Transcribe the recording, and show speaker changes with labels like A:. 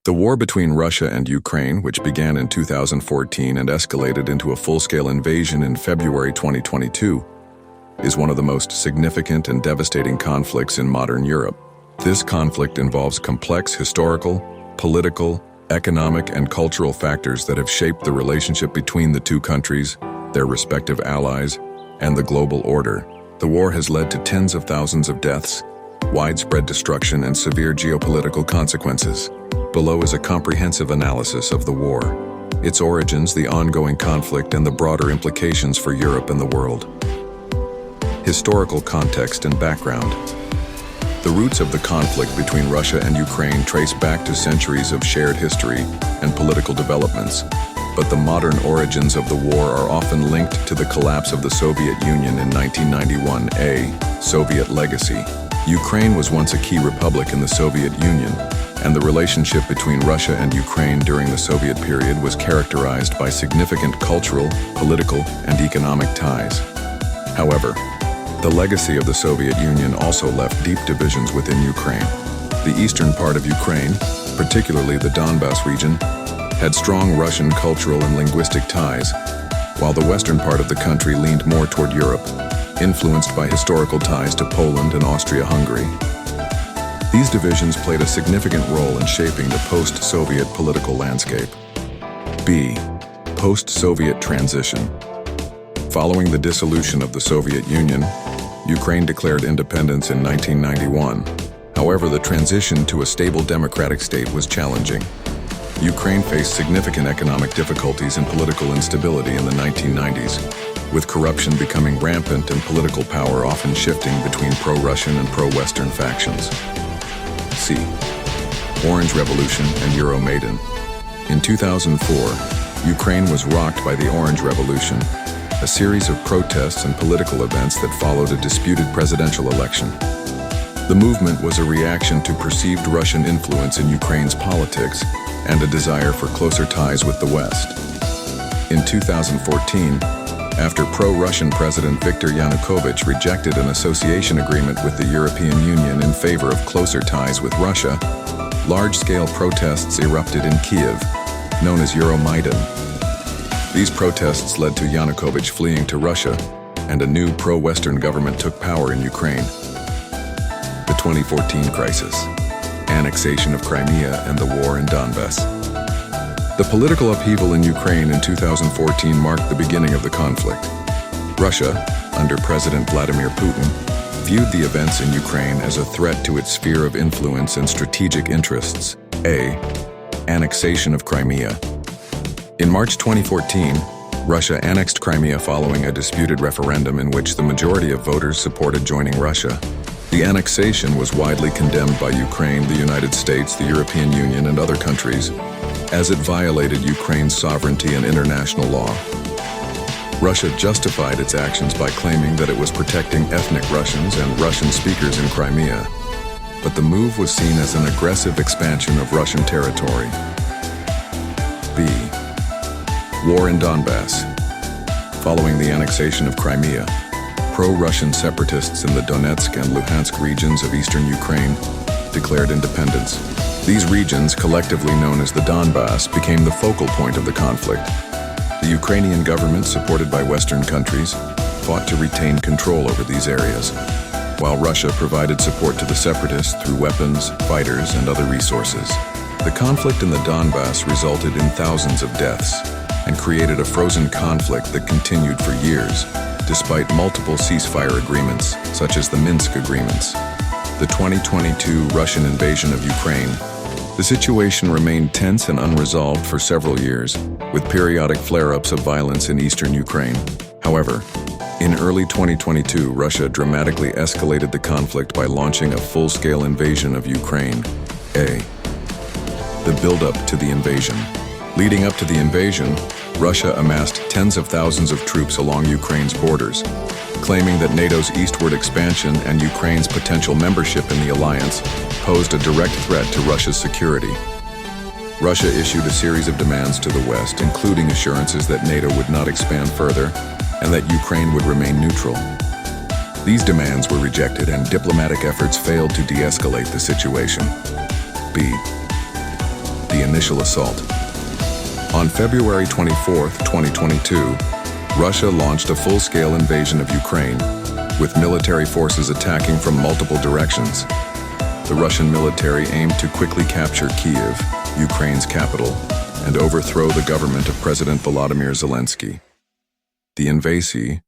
A: The war between Russia and Ukraine, which began in 2014 and escalated into a full-scale invasion in February 2022, is one of the most significant and devastating conflicts in modern Europe. This conflict involves complex historical, political, economic, and cultural factors that have shaped the relationship between the two countries, their respective allies, and the global order. The war has led to tens of thousands of deaths, widespread destruction, and severe geopolitical consequences. Below is a comprehensive analysis of the war, its origins, the ongoing conflict, and the broader implications for Europe and the world. Historical context and background. The roots of the conflict between Russia and Ukraine trace back to centuries of shared history and political developments, but the modern origins of the war are often linked to the collapse of the Soviet Union in 1991, a Soviet legacy. Ukraine was once a key republic in the Soviet Union, and the relationship between Russia and Ukraine during the Soviet period was characterized by significant cultural, political, and economic ties. However, the legacy of the Soviet Union also left deep divisions within Ukraine. The eastern part of Ukraine, particularly the Donbas region, had strong Russian cultural and linguistic ties, while the western part of the country leaned more toward Europe, influenced by historical ties to Poland and Austria-Hungary. These divisions played a significant role in shaping the post-Soviet political landscape. B. Post-Soviet transition. Following the dissolution of the Soviet Union, Ukraine declared independence in 1991. However, the transition to a stable democratic state was challenging. Ukraine faced significant economic difficulties and political instability in the 1990s, with corruption becoming rampant and political power often shifting between pro-Russian and pro-Western factions. C. Orange Revolution and Euromaidan. In 2004, Ukraine was rocked by the Orange Revolution, a series of protests and political events that followed a disputed presidential election. The movement was a reaction to perceived Russian influence in Ukraine's politics and a desire for closer ties with the West. In 2014, after pro-Russian President Viktor Yanukovych rejected an association agreement with the European Union in favor of closer ties with Russia, large-scale protests erupted in Kyiv, known as Euromaidan. These protests led to Yanukovych fleeing to Russia, and a new pro-Western government took power in Ukraine. The 2014 crisis, annexation of Crimea, and the war in Donbas. The political upheaval in Ukraine in 2014 marked the beginning of the conflict. Russia, under President Vladimir Putin, viewed the events in Ukraine as a threat to its sphere of influence and strategic interests. A. Annexation of Crimea. In March 2014, Russia annexed Crimea following a disputed referendum in which the majority of voters supported joining Russia. The annexation was widely condemned by Ukraine, the United States, the European Union, and other countries, as it violated Ukraine's sovereignty and international law. Russia justified its actions by claiming that it was protecting ethnic Russians and Russian speakers in Crimea, but the move was seen as an aggressive expansion of Russian territory. B. War in Donbas. Following the annexation of Crimea, pro-Russian separatists in the Donetsk and Luhansk regions of eastern Ukraine declared independence. These regions, collectively known as the Donbas, became the focal point of the conflict. The Ukrainian government, supported by Western countries, fought to retain control over these areas, while Russia provided support to the separatists through weapons, fighters, and other resources. The conflict in the Donbas resulted in thousands of deaths and created a frozen conflict that continued for years, despite multiple ceasefire agreements, such as the Minsk agreements. The 2022 Russian invasion of Ukraine. The situation remained tense and unresolved for several years, with periodic flare-ups of violence in eastern Ukraine. However, in early 2022, Russia dramatically escalated the conflict by launching a full-scale invasion of Ukraine. A. The build-up to the invasion. Leading up to the invasion, Russia amassed tens of thousands of troops along Ukraine's borders, claiming that NATO's eastward expansion and Ukraine's potential membership in the alliance posed a direct threat to Russia's security. Russia issued a series of demands to the West, including assurances that NATO would not expand further and that Ukraine would remain neutral. These demands were rejected and diplomatic efforts failed to de-escalate the situation. B. The initial assault. On February 24, 2022, Russia launched a full-scale invasion of Ukraine, with military forces attacking from multiple directions. The Russian military aimed to quickly capture Kyiv, Ukraine's capital, and overthrow the government of President Volodymyr Zelensky. The invasi,